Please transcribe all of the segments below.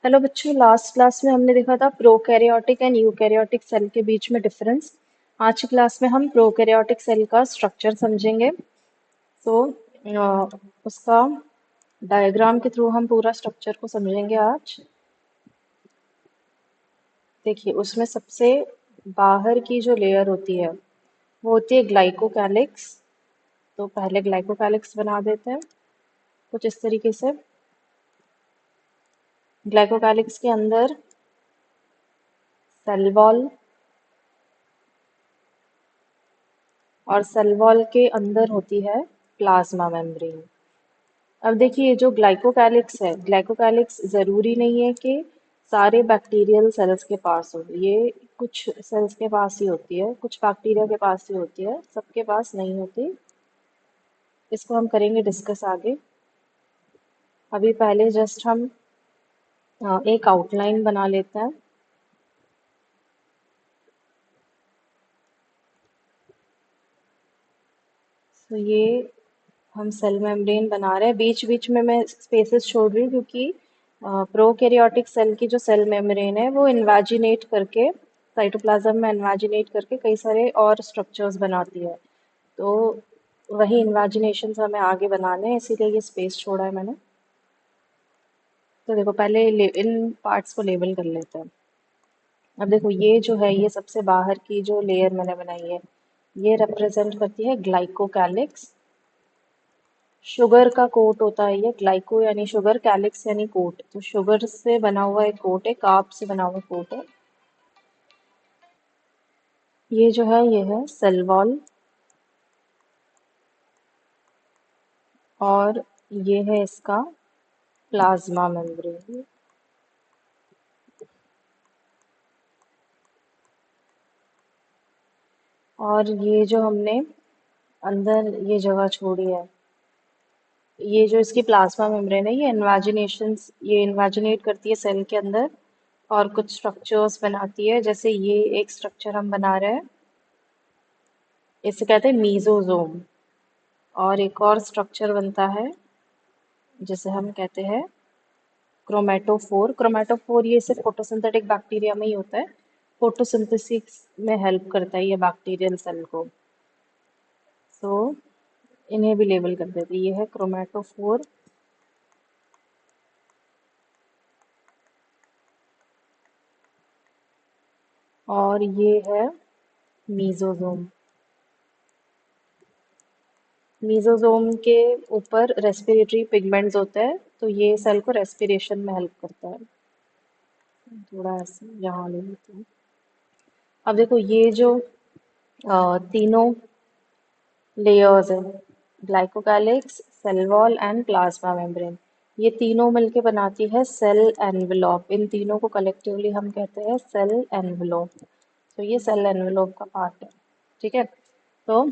Hello बच्चों, last class में हमने देखा था प्रोकैरियोटिक एंड यूकैरियोटिक सेल के बीच में डिफरेंस। आज की क्लास में हम प्रोकैरियोटिक सेल का स्ट्रक्चर समझेंगे। तो उसका डायग्राम के थ्रू हम पूरा स्ट्रक्चर को समझेंगे आज। देखिए, उसमें सबसे बाहर की जो लेयर होती है वो होती है ग्लाइकोकैलिक्स। तो पहले ग्लाइकोकैलिक्स बना देते हैं कुछ इस तरीके से। ग्लाइकोकैलिक्स के अंदर सेल वॉल, और सेल वॉल के अंदर होती है प्लाज्मा मेम्ब्रेन। अब देखिए, जो ग्लाइकोकैलिक्स है, ग्लाइकोकैलिक्स ज़रूरी नहीं है कि सारे बैक्टीरियल सेल्स के पास हो। ये कुछ सेल्स के पास ही होती है, कुछ बैक्टीरिया के पास ही होती है, सबके पास नहीं होती। इसको हम करेंगे डिस्कस आगे। अभी पहले जस्ट हम एक आउटलाइन बना लेते हैं। तो ये हम सेल मेम्ब्रेन बना रहे हैं। बीच बीच में मैं स्पेसेस छोड़ रही हूँ क्योंकि प्रोकैरियोटिक सेल की जो सेल मेम्ब्रेन है वो इन्वाजिनेट करके, साइटोप्लाज्म में इन्वाजिनेट करके कई सारे और स्ट्रक्चर्स बनाती है। तो वही इन्वाजिनेशन हमें आगे बनाने हैं, इसीलिए ये स्पेस छोड़ा है मैंने। तो देखो, पहले इन पार्ट्स को लेबल कर लेते हैं। अब देखो, ये जो है, ये सबसे बाहर की जो लेयर मैंने बनाई है, ये रिप्रेजेंट करती है ग्लाइकोकैलिक्स। शुगर का कोट होता है ये, ग्लाइको यानी शुगर, कैलिक्स यानी कोट। तो शुगर से बना हुआ एक कोट है, कार्ब से बना हुआ कोट है। ये जो है, ये है सेल वॉल, और ये है इसका प्लाज्मा मेम्ब्रेन। और ये जो हमने अंदर ये जगह छोड़ी है, ये जो इसकी प्लाज्मा मेम्ब्रेन है, ये इन्वाजिनेट करती है सेल के अंदर और कुछ स्ट्रक्चर्स बनाती है। जैसे ये एक स्ट्रक्चर हम बना रहे हैं, इसे कहते हैं मीजोजोम। और एक और स्ट्रक्चर बनता है जिसे हम कहते हैं क्रोमेटोफोर। क्रोमेटोफोर ये सिर्फ फोटोसिंथेटिक बैक्टीरिया में ही होता है, फोटोसिंथेसिस में हेल्प करता है ये बैक्टीरियल सेल को। तो इन्हें भी लेबल कर देते हैं, ये है क्रोमेटोफोर। और ये है मीजोजोम। मीजोजोम के ऊपर रेस्पिरेटरी पिगमेंट्स होते हैं, तो ये सेल को रेस्पिरेशन में हेल्प करता है। थोड़ा ऐसे यहाँ ले लेते हैं। अब देखो, ये जो तीनों लेयर्स है, glycocalyx, cell wall and plasma membrane, ये तीनों मिलके बनाती है सेल एनवेलोप। इन तीनों को कलेक्टिवली हम कहते हैं सेल एनवेलोप। तो ये सेल एनवेलोप का पार्ट है। ठीक है, तो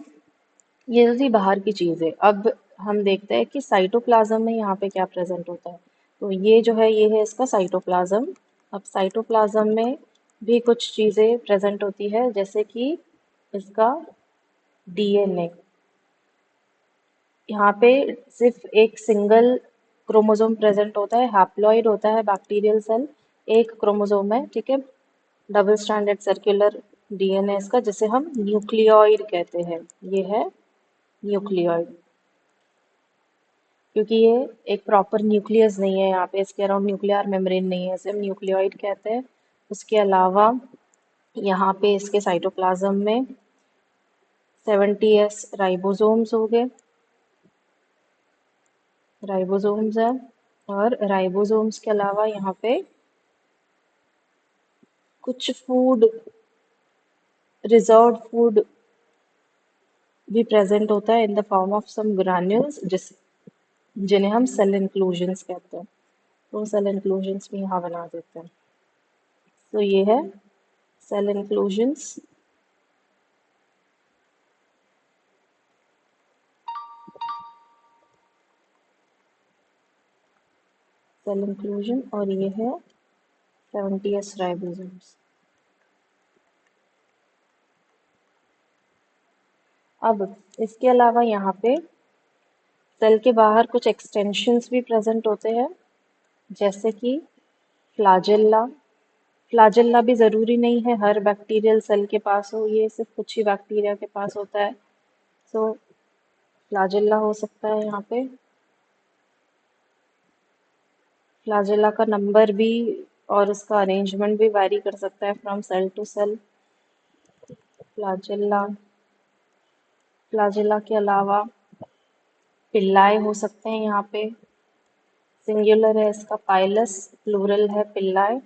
ये तो थी बाहर की चीज़ है। अब हम देखते हैं कि साइटोप्लाज्म में यहाँ पे क्या प्रेजेंट होता है। तो ये जो है, ये है इसका साइटोप्लाज्म। अब साइटोप्लाज्म में भी कुछ चीज़ें प्रेजेंट होती है, जैसे कि इसका डीएनए। यहाँ पे सिर्फ एक सिंगल क्रोमोसोम प्रेजेंट होता है, हैप्लॉइड होता है बैक्टीरियल सेल। एक क्रोमोसोम है, ठीक है, डबल स्ट्रैंडेड सर्कुलर डीएनए इसका, जिसे हम न्यूक्लियोइड कहते हैं। ये है न्यूक्लियोइड, क्योंकि ये एक प्रॉपर न्यूक्लियस नहीं है, यहाँ पे इसके अराउंड न्यूक्लियर मेम्ब्रेन नहीं है, इसे हम न्यूक्लियोइड कहते हैं। उसके अलावा यहाँ पे इसके साइटोप्लाज्म में 70s राइबोसोम्स हो गए, राइबोसोम्स है। और राइबोसोम्स के अलावा यहाँ पे कुछ फूड, रिजर्व्ड फूड भी प्रेजेंट होता है in the form of some granules, जिन्हें हम सेल इंक्लूजन्स कहते हैं। तो सेल इंक्लूजन्स भी यहाँ बना देते हैं। तो ये है सेल इंक्लूजन्स। सेल इंक्लूजन, और ये है 70s राइबोसोम्स। अब इसके अलावा यहाँ पे सेल के बाहर कुछ एक्सटेंशंस भी प्रेजेंट होते हैं, जैसे कि फ्लाजेल्ला। फ्लाजेल्ला भी ज़रूरी नहीं है हर बैक्टीरियल सेल के पास हो, ये सिर्फ कुछ ही बैक्टीरिया के पास होता है। सो फ्लाजेल्ला हो सकता है यहाँ पे। फ्लाजेला का नंबर भी और उसका अरेंजमेंट भी वैरी कर सकता है from cell to cell. Flagella. Flagella के अलावा पिल्लाए हो सकते हैं यहाँ पे। सिंगुलर है इसका पाइलस, प्लूरल है पिल्लाए।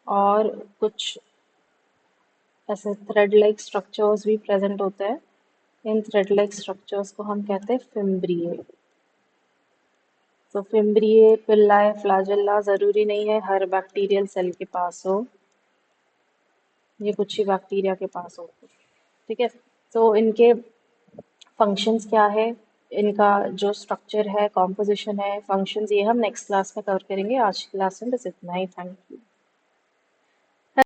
और कुछ ऐसे थ्रेड लाइक स्ट्रक्चर्स भी प्रेजेंट होते हैं। इन थ्रेड लाइक स्ट्रक्चर्स को हम कहते हैं फिम्ब्रिए। तो फिम्ब्रिए, पिल्लाए, फ्लाजेल्ला ज़रूरी नहीं है हर बैक्टीरियल सेल के पास हो, ये कुछ ही बैक्टीरिया के पास होते हैं। ठीक है। तो इनके फंक्शंस क्या है, इनका जो स्ट्रक्चर है, कॉम्पोजिशन है, फंक्शंस, ये हम नेक्स्ट क्लास में कवर करेंगे। आज की क्लास में बस इतना ही। Thank you.